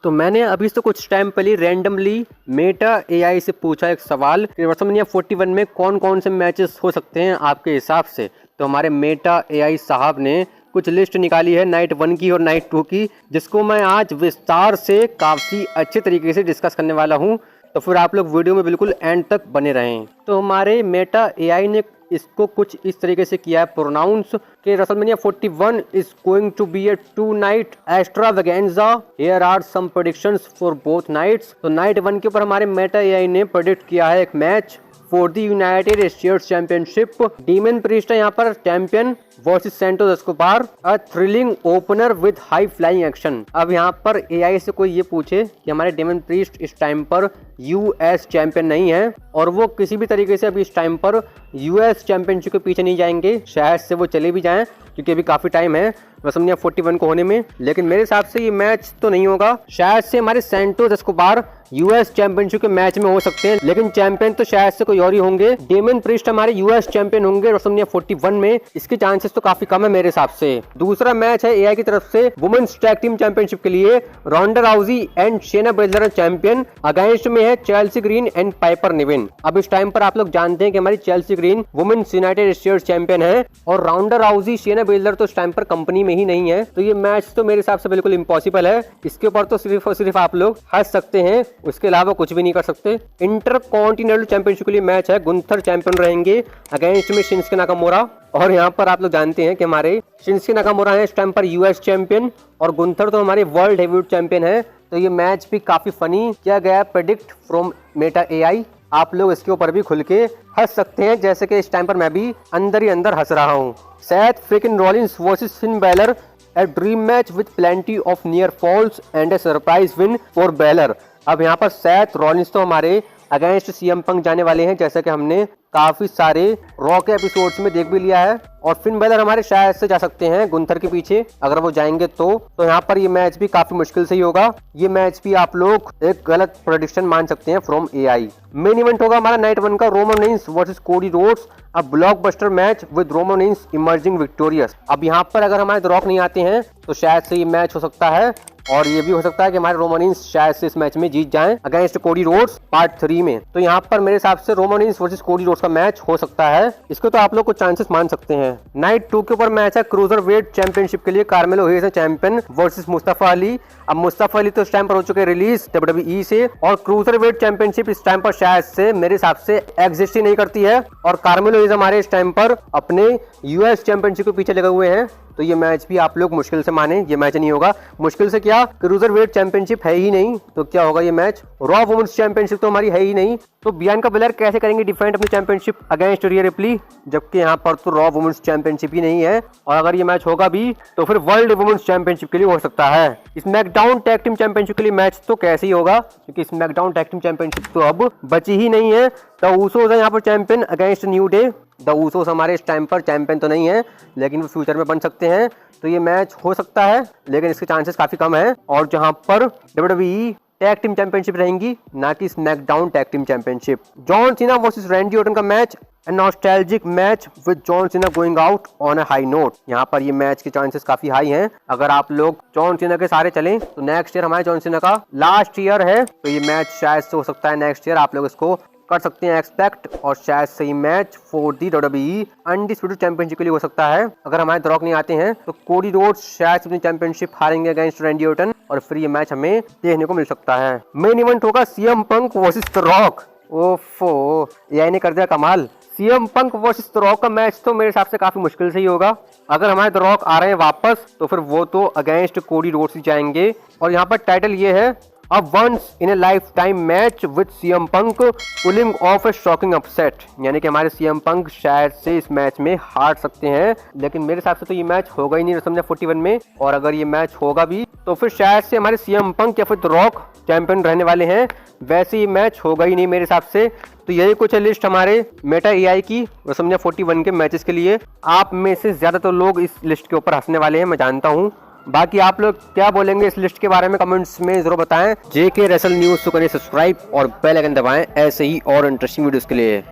तो मैंने अभी से कुछ टाइम पहले रैंडमली मेटा एआई से पूछा एक सवाल कि WrestleMania 41 में कौन कौन से मैचेस हो सकते हैं आपके हिसाब से। तो हमारे मेटा एआई साहब ने कुछ लिस्ट निकाली है नाइट 1 की और नाइट 2 की, जिसको मैं आज विस्तार से काफ़ी अच्छे तरीके से डिस्कस करने वाला हूं। तो फिर आप लोग वीडियो में बिल्कुल एंड तक बने रहें। तो हमारे मेटा एआई ने इसको कुछ इस तरीके से किया है प्रोनाउंस कि WrestleMania 41 is going to be a 2-night extravaganza. Here are some predictions for both nights. तो नाइट 1 के ऊपर हमारे मेटा एआई ने प्रेडिक्ट किया है एक match for the United states championship. Demon priest है यहाँ पर champion versus Santos Escobar, a thrilling opener with high flying action. अब यहाँ पर एआई से कोई ये पूछे कि हमारे डीमन प्रीस्ट इस टाइम पर यूएस चैंपियन नहीं है और वो किसी भी तरीके से अभी इस टाइम पर यूएस चैंपियनशिप के पीछे नहीं जाएंगे, शायद से वो चले भी जाएं क्योंकि अभी काफी टाइम है WrestleMania 41 को होने में। लेकिन मेरे हिसाब से ये मैच तो नहीं होगा, शायद से हमारे सैंटोस एस्कोबार यूएस चैंपियनशिप के मैच में हो सकते हैं, लेकिन चैंपियन तो शायद से कोई और ही होंगे। डेमन प्रीस्ट हमारे यूएस चैंपियन होंगे WrestleMania 41 में, इसके चांसेस तो काफी कम है मेरे हिसाब से। दूसरा मैच है एआई की तरफ से वुमेन्स टैग टीम चैंपियनशिप के लिए Ronda Rousey and Shayna Baszler champion, against में है Chelsea Green and Piper Niven. अब इस टाइम पर आप लोग जानते हैं कि हमारी Chelsea Green women's United States champion है और रोंडा राउजी शेना बेलर तो इस टाइम पर कंपनी में ही नहीं है, तो ये मैच तो मेरे हिसाब से बिल्कुल इम्पॉसिबल है। इसके ऊपर तो सिर्फ और सिर्फ आप लोग हंस सकते हैं, उसके अलावा कुछ भी नहीं कर सकते। इंटर कॉन्टिनेंटल चैंपियनशिप के लिए मैच है, गुंथर चैंपियन रहेंगे अगेंस्ट में शिंसके नाकामोरा। और यहाँ पर आप लोग जानते हैं कि हमारे शिंसके नाकामोरा है इस टाइम पर यूएस चैंपियन और गुंथर तो हमारे वर्ल्ड हेवीवेट चैंपियन है। तो ये मैच भी काफी फनी किया गया प्रेडिक्ट फ्रॉम मेटा एआई। आप लोग इसके ऊपर भी खुल के हंस सकते हैं, जैसे कि इस टाइम पर मैं भी अंदर ही अंदर हंस रहा हूँ। Seth freaking Rollins versus Finn Balor, a dream match with plenty of near falls and a surprise win for Balor। अब यहाँ पर सेथ रॉलिंस तो हमारे अगेंस्ट सीएम पंक जाने वाले हैं, जैसा कि हमने काफी सारे रॉ के एपिसोड्स में देख भी लिया है। और फिन बैलर हमारे शायद से जा सकते हैं गुंथर के पीछे, अगर वो जाएंगे तो यहाँ पर ये मैच भी काफी मुश्किल से ही होगा। ये मैच भी आप लोग एक गलत प्रेडिक्शन मान सकते हैं फ्रॉम एआई। मेन इवेंट होगा हमारा नाइट 1 का Roman Reigns versus Cody Rhodes, a blockbuster match with Roman Reigns emerging victorious. अब यहाँ पर अगर हमारे द रॉक नहीं आते हैं तो शायद से ये मैच हो सकता है और ये भी हो सकता है कि हमारे रोमन रेंस शायद से इस मैच में जीत जाएं अगेंस्ट कोडी रोड्स पार्ट 3 में। तो यहाँ पर मेरे हिसाब से Roman Reigns versus Cody Rhodes का मैच हो सकता है, इसको तो आप लोग कुछ चांसेस मान सकते हैं। नाइट 2 के ऊपर मैच है क्रूजर वेट चैंपियनशिप के लिए, कार्मेलो हेयस है चैंपियन वर्सेस मुस्तफा अली। अब मुस्तफा अली तो इस टाइम पर हो चुके रिलीज WWE से और क्रूजर वेट चैंपियनशिप इस टाइम पर शायद से मेरे हिसाब से एग्जिस्ट ही नहीं करती है और कार्मेलो हेयस हमारे इस टाइम पर अपने यूएस चैंपियनशिप के पीछे लगे हुए हैं। तो ये मैच भी आप लोग मुश्किल से माने, ये मैच नहीं होगा। मुश्किल से क्या, क्रूजर वेट चैंपियनशिप है ही नहीं तो क्या होगा ये मैच। रॉ वुमेन्स चैंपियनशिप तो हमारी है ही नहीं, तो बियांका बेलर कैसे करेंगे डिफेंड अपनी चैंपियनशिप अगेंस्ट रिया रिप्ली, जबकि यहाँ पर तो रॉ वुमेन्स चैंपियनशिप ही नहीं है। और अगर ये मैच होगा भी तो फिर वर्ल्ड वुमेन्स चैंपियनशिप के लिए हो सकता है। स्मैकडाउन टैग टीम चैंपियनशिप के लिए मैच तो कैसे ही होगा, क्योंकि स्मैकडाउन टैग टीम चैंपियनशिप तो अब बची ही नहीं है। द उसोस है यहाँ पर champion against new day. The Usos हमारे इस टाइम पर चैंपियन तो नहीं है, लेकिन वो फ्यूचर में बन सकते हैं, तो ये मैच हो सकता है, लेकिन इसके चांसेस काफी कम है। और जहां पर WWE टैग टीम चैंपियनशिप रहेंगी, ना कि SmackDown tag team championship. John Cena versus Randy Orton का match, a nostalgic match with John Cena going out on a high note. यहाँ पर ये मैच के चांसेस काफी हाई हैं। अगर आप लोग जॉन सीना के सारे चलें तो नेक्स्ट ईयर हमारे जॉन सीना का लास्ट ईयर है, तो ये मैच शायद से हो सकता है नेक्स्ट ईयर, आप लोग इसको कर सकते हैं एक्सपेक्ट। और शायद से ये match for the WWE undisputed championship के लिए हो सकता है। अगर हमारे द रॉक नहीं आते हैं तो कोडी रोड्स शायद अपनी चैंपियनशिप हारेंगे अगेंस्ट रैंडी ऑर्टन और फिर ये मैच हमें देखने को मिल सकता है। मेन इवेंट होगा CM Punk versus the rock. ओफो, एआई ने कर दिया कमाल। CM Punk versus the rock का मैच तो मेरे हिसाब से काफी मुश्किल से ही होगा। अगर हमारे द रॉक आ रहे हैं वापस तो फिर वो तो अगेंस्ट कोडी रोड्स ही जाएंगे। और यहाँ पर टाइटल ये है, a once in a life time match with CM Punk pulling off a shocking upset, यानी कि हमारे सीएम पंक शायद से इस मैच में हार सकते हैं, लेकिन मेरे हिसाब से तो ये मैच होगा ही नहीं WrestleMania 41 में। और अगर ये मैच होगा भी तो फिर शायद से हमारे सीएम पंक या फिर द रॉक चैंपियन रहने वाले हैं, वैसे ये मैच होगा ही नहीं मेरे हिसाब से। तो यही कुछ है लिस्ट हमारे मेटा एआई की WrestleMania 41 के मैचेस के लिए। आप में से ज्यादातर लोग इस लिस्ट के ऊपर हंसने वाले हैं, मैं जानता हूँ। बाकी आप लोग क्या बोलेंगे इस लिस्ट के बारे में कमेंट्स में जरूर बताएं। जेके रेसल न्यूज को करें सब्सक्राइब और बेल आइकन दबाएं ऐसे ही और इंटरेस्टिंग वीडियोस के लिए।